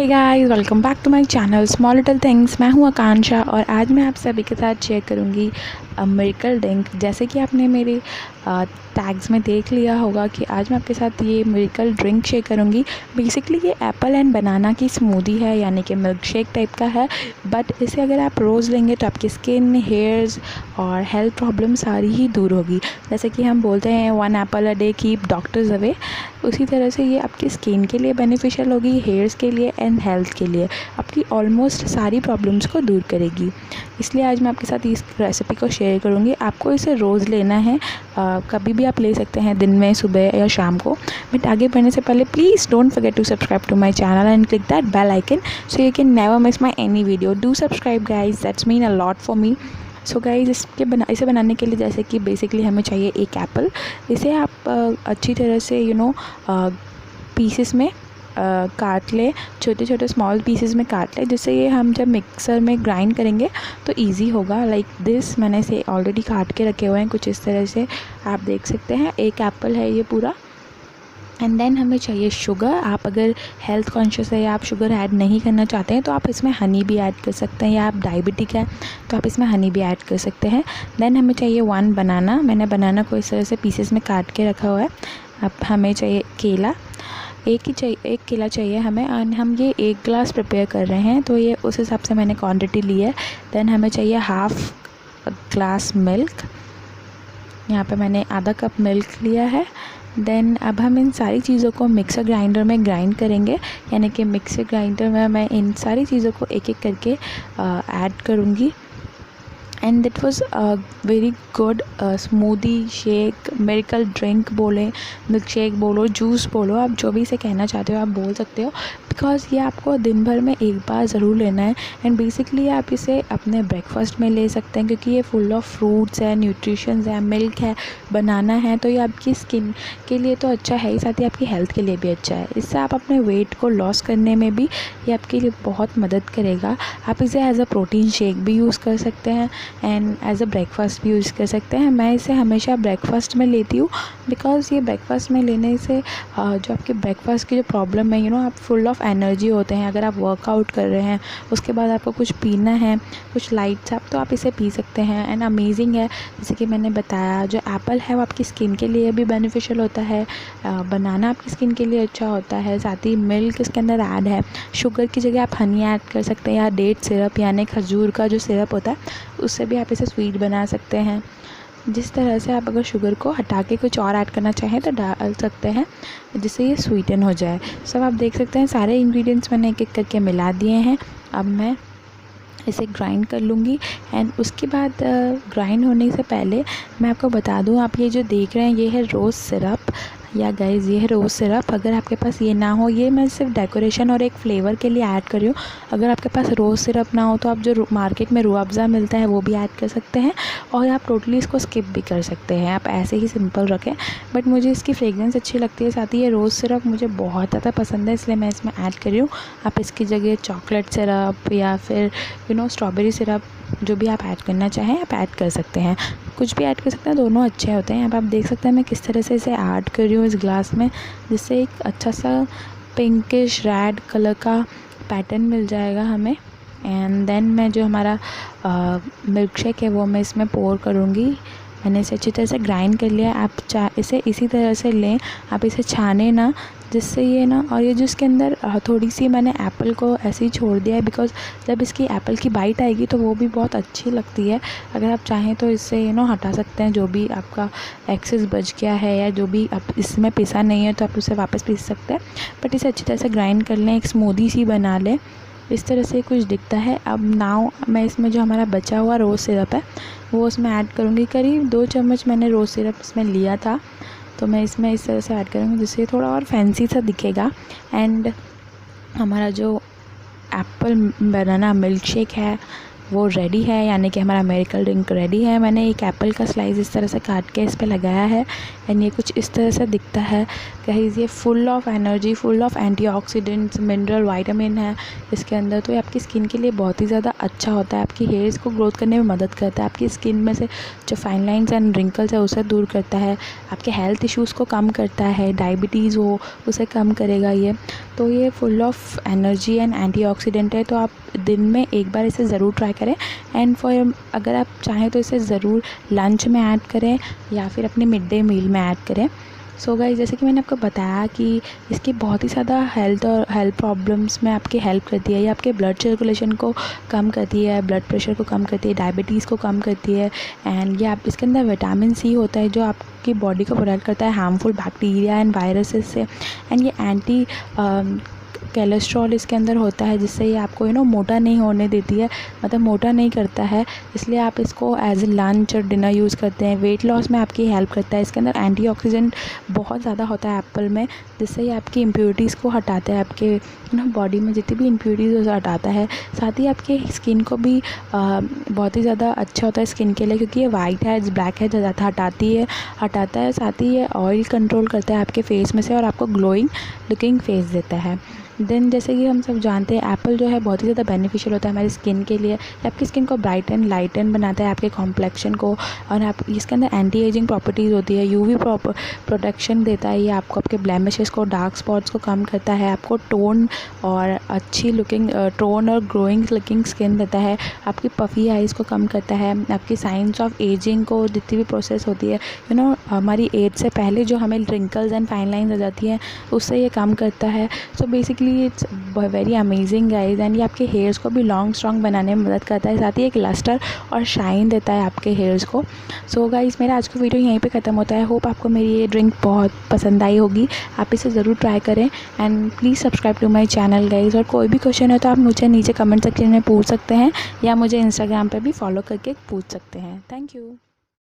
Hey guys, welcome back to my channel small little things. मैं हूं आकांक्षा और आज मैं आप सभी के साथ शेयर करूंगी मिरेकल ड्रिंक। जैसे कि आपने मेरे टैग्स में देख लिया होगा कि आज मैं आपके साथ ये मिरेकल ड्रिंक शेयर करूंगी। बेसिकली ये एप्पल एंड बनाना की स्मूदी है, यानी कि मिल्क शेक टाइप का है। बट इसे अगर आप रोज़ लेंगे तो आपकी स्किन, हेयर्स और हेल्थ प्रॉब्लम सारी ही दूर होगी। जैसे कि हम बोलते हैं 1 Apple a day keep doctors away, उसी तरह से ये आपकी स्किन के लिए बेनिफिशियल होगी, हेयर्स के लिए एंड हेल्थ के लिए। आपकी ऑलमोस्ट सारी प्रॉब्लम्स को दूर करेगी। इसलिए आज मैं आपके साथ इस रेसिपी को शेयर करूंगी। आपको इसे रोज़ लेना है, कभी भी आप ले सकते हैं, दिन में, सुबह या शाम को। बट आगे बढ़ने से पहले please don't forget to subscribe to my channel and click that bell icon so you can never miss my any video. Do subscribe guys, that's mean a lot for me. So guys इसे बनाने के लिए जैसे कि basically हमें चाहिए 1 Apple. इसे आप अच्छी तरह से पीसेस में काट ले, छोटे छोटे स्मॉल पीसेस में काट ले, जिससे ये हम जब मिक्सर में ग्राइंड करेंगे तो इजी होगा। लाइक दिस मैंने इसे ऑलरेडी काट के रखे हुए हैं कुछ इस तरह से, आप देख सकते हैं। 1 एप्पल है ये पूरा। एंड देन हमें चाहिए शुगर। आप अगर हेल्थ कॉन्शियस है या आप शुगर ऐड नहीं करना चाहते हैं तो आप इसमें हनी भी ऐड कर सकते हैं, या आप डायबिटिक है तो आप इसमें हनी भी ऐड कर सकते हैं। देन हमें चाहिए 1 बनाना। मैंने बनाना को इस तरह से पीसेस में काट के रखा हुआ है। अब हमें चाहिए केला, एक केला चाहिए हमें। और हम ये 1 ग्लास प्रिपेयर कर रहे हैं तो ये उस हिसाब से मैंने क्वांटिटी ली है। देन हमें चाहिए 1/2 ग्लास मिल्क, यहाँ पे मैंने आधा कप मिल्क लिया है। देन अब हम इन सारी चीज़ों को मिक्सर ग्राइंडर में ग्राइंड करेंगे, यानी कि मिक्सर ग्राइंडर में मैं इन सारी चीज़ों को एक एक करके ऐड करूँगी। And that was very good smoothie shake, miracle drink बोलें, मिल्क शेक बोलो, जूस बोलो, आप जो भी इसे कहना चाहते हो आप बोल सकते हो। बिकॉज़ ये आपको दिन भर में 1 बार ज़रूर लेना है। एंड बेसिकली आप इसे अपने ब्रेकफास्ट में ले सकते हैं, क्योंकि ये फुल ऑफ फ्रूट्स है, न्यूट्रिशंस है, मिल्क है, बनाना है। तो ये आपकी स्किन के लिए तो अच्छा है ही, साथ ही आपकी हेल्थ के लिए भी अच्छा है। इससे आप अपने वेट को लॉस करने में भी ये आपके लिए बहुत मदद करेगा। आप इसे एज अ प्रोटीन शेक भी यूज़ कर सकते हैं एंड एज अ ब्रेकफास्ट भी यूज़ कर सकते हैं। मैं इसे हमेशा ब्रेकफास्ट में लेती हूँ, बिकॉज़ ये ब्रेकफास्ट में लेने से जो आपके ब्रेकफास्ट की जो प्रॉब्लम है, आप फुल ऑफ एनर्जी होते हैं। अगर आप वर्कआउट कर रहे हैं, उसके बाद आपको कुछ पीना है, कुछ लाइट सा, तो आप इसे पी सकते हैं। एंड अमेजिंग है। जैसे कि मैंने बताया, जो एप्पल है वो आपकी स्किन के लिए भी बेनिफिशियल होता है, बनाना आपकी स्किन के लिए अच्छा होता है, साथ ही मिल्क इसके अंदर ऐड है। शुगर की जगह आप हनी ऐड कर सकते हैं, या डेट सिरप यानी खजूर का जो सिरप होता है, उससे भी आप इसे स्वीट बना सकते हैं। जिस तरह से आप अगर शुगर को हटा के कुछ और ऐड करना चाहें तो डाल सकते हैं, जिससे ये स्वीटन हो जाए। सब आप देख सकते हैं, सारे इंग्रेडिएंट्स मैंने एक एक करके मिला दिए हैं। अब मैं इसे ग्राइंड कर लूँगी। एंड उसके बाद ग्राइंड होने से पहले मैं आपको बता दूँ, आप ये जो देख रहे हैं ये है रोज़ सिरप, या गाइज़ ये है रोज़ सिरप। अगर आपके पास ये ना हो, ये मैं सिर्फ डेकोरेशन और एक फ्लेवर के लिए ऐड कर रही हूँ। अगर आपके पास रोज़ सिरप ना हो तो आप जो मार्केट में रूह अफ़ज़ा मिलता है वो भी ऐड कर सकते हैं, और आप टोटली इसको स्किप भी कर सकते हैं, आप ऐसे ही सिंपल रखें। बट मुझे इसकी फ्रेगरेंस अच्छी लगती है, साथ ही ये रोज़ सिरप मुझे बहुत ज़्यादा पसंद है, इसलिए मैं इसमें ऐड कर रही हूँ। आप इसकी जगह चॉकलेट सिरप या फिर स्ट्रॉबेरी सिरप, जो भी आप ऐड करना चाहें आप ऐड कर सकते हैं, कुछ भी ऐड कर सकते हैं, दोनों अच्छे होते हैं। अब आप देख सकते हैं मैं किस तरह से इसे ऐड कर रही हूँ इस ग्लास में, जिससे एक अच्छा सा पिंकिश रेड कलर का पैटर्न मिल जाएगा हमें। एंड देन मैं जो हमारा मिल्क शेक है वो मैं इसमें पोर करूँगी। मैंने इसे अच्छी तरह से ग्राइंड कर लिया। आप इसे इसी तरह से लें, आप इसे छाने ना, जिससे ये और ये जो इसके अंदर थोड़ी सी मैंने एप्पल को ऐसे ही छोड़ दिया है, बिकॉज़ जब इसकी एप्पल की बाइट आएगी तो वो भी बहुत अच्छी लगती है। अगर आप चाहें तो इससे हटा सकते हैं, जो भी आपका एक्सेस बच गया है या जो भी आप इसमें पिसा नहीं है तो आप उसे वापस पीस सकते हैं। बट इसे अच्छी तरह से ग्राइंड कर लें, एक स्मूदी सी बना लें, इस तरह से कुछ दिखता है। अब नाउ मैं इसमें जो हमारा बचा हुआ रोज़ सिरप है वो उसमें ऐड करूँगी। करीब 2 चम्मच मैंने रोज़ सिरप इसमें लिया था, तो मैं इसमें इस तरह से ऐड करूँगी, जिससे ये थोड़ा और फैंसी सा दिखेगा। एंड हमारा जो एप्पल बनाना मिल्क शेक है वो रेडी है, यानी कि हमारा मिरेकल ड्रिंक रेडी है। मैंने एक एप्पल का स्लाइस इस तरह से काट के इस पे लगाया है एंड ये कुछ इस तरह से दिखता है। गाइस ये full of energy, full of antioxidants, mineral, vitamin है इसके अंदर। तो ये आपकी स्किन के लिए बहुत ही ज़्यादा अच्छा होता है, आपकी हेयर्स को ग्रोथ करने में मदद करता है, आपकी स्किन में से जो फाइन लाइन्स एंड रिंकल्स है उसे दूर करता है, आपके हेल्थ इश्यूज़ को कम करता है, डायबिटीज़ हो उसे कम करेगा ये। तो ये full of energy and antioxidant है, तो आप दिन में एक बार इसे ज़रूर ट्राई करें। एंड अगर आप चाहें तो इसे ज़रूर लंच में ऐड करें या फिर अपने मिड डे मील में ऐड करें। सो गाइस, जैसे कि मैंने आपको बताया कि इसकी बहुत ही ज़्यादा हेल्थ प्रॉब्लम्स में आपकी हेल्प करती है। ये आपके ब्लड सर्कुलेशन को कम करती है, ब्लड प्रेशर को कम करती है, डायबिटीज़ को कम करती है। एंड ये आप इसके अंदर विटामिन सी होता है जो आपकी बॉडी को प्रोटेक्ट करता है हार्मफुल बैक्टीरिया एंड वायरसेस से। एंड ये एंटी कोलेस्ट्रॉल इसके अंदर होता है, जिससे ये आपको मोटा नहीं होने देती है, मतलब मोटा नहीं करता है। इसलिए आप इसको एज ए लंच और डिनर यूज़ करते हैं। वेट लॉस में आपकी हेल्प करता है। इसके अंदर एंटीऑक्सीडेंट बहुत ज़्यादा होता है एप्पल में, जिससे ये आपकी इम्प्योरिटीज़ को हटाता है, आपके बॉडी में जितनी भी इम्प्योरिटीज़ उसे हटाता है। साथ ही आपके स्किन को भी बहुत ही ज़्यादा अच्छा होता है स्किन के लिए, क्योंकि ये वाइट है, ब्लैक है, हटाता है। साथ ही ये ऑयल कंट्रोल करता है आपके फेस में से और आपको ग्लोइंग लुकिंग फेस देता है। देन जैसे कि हम सब जानते हैं एप्पल जो है बहुत ही ज़्यादा बेनिफिशियल होता है हमारी स्किन के लिए। ये आपकी स्किन को ब्राइटन लाइटन बनाता है, आपके कॉम्प्लेक्शन को। और आप इसके अंदर एंटी एजिंग प्रॉपर्टीज़ होती है, यूवी प्रोटेक्शन देता है ये आपको, आपके ब्लेमिशेस को, डार्क स्पॉट्स को कम करता है, आपको टोन और अच्छी लुकिंग टोन और ग्रोइंग लुकिंग स्किन देता है, आपकी पफ़ी आइज़ को कम करता है, आपकी साइंस ऑफ एजिंग को जितनी भी प्रोसेस होती है हमारी एज से पहले जो हमें रिंकल्स एंड फाइन लाइन्स आ जाती हैं उससे ये कम करता है। So basically it's very amazing guys. And ये आपके हेयर्स को भी लॉन्ग स्ट्रॉन्ग बनाने में मदद करता है, साथ ही एक लस्टर और शाइन देता है आपके हेयर्स को। सो गाइज, मेरा आज का वीडियो यहीं पे ख़त्म होता है। होप आपको मेरी ये ड्रिंक बहुत पसंद आई होगी, आप इसे ज़रूर ट्राई करें। And please subscribe to my channel guys. और कोई भी क्वेश्चन है तो आप मुझे नीचे कमेंट सेक्शन में पूछ सकते हैं या मुझे इंस्टाग्राम पर भी फॉलो करके पूछ सकते हैं। Thank you.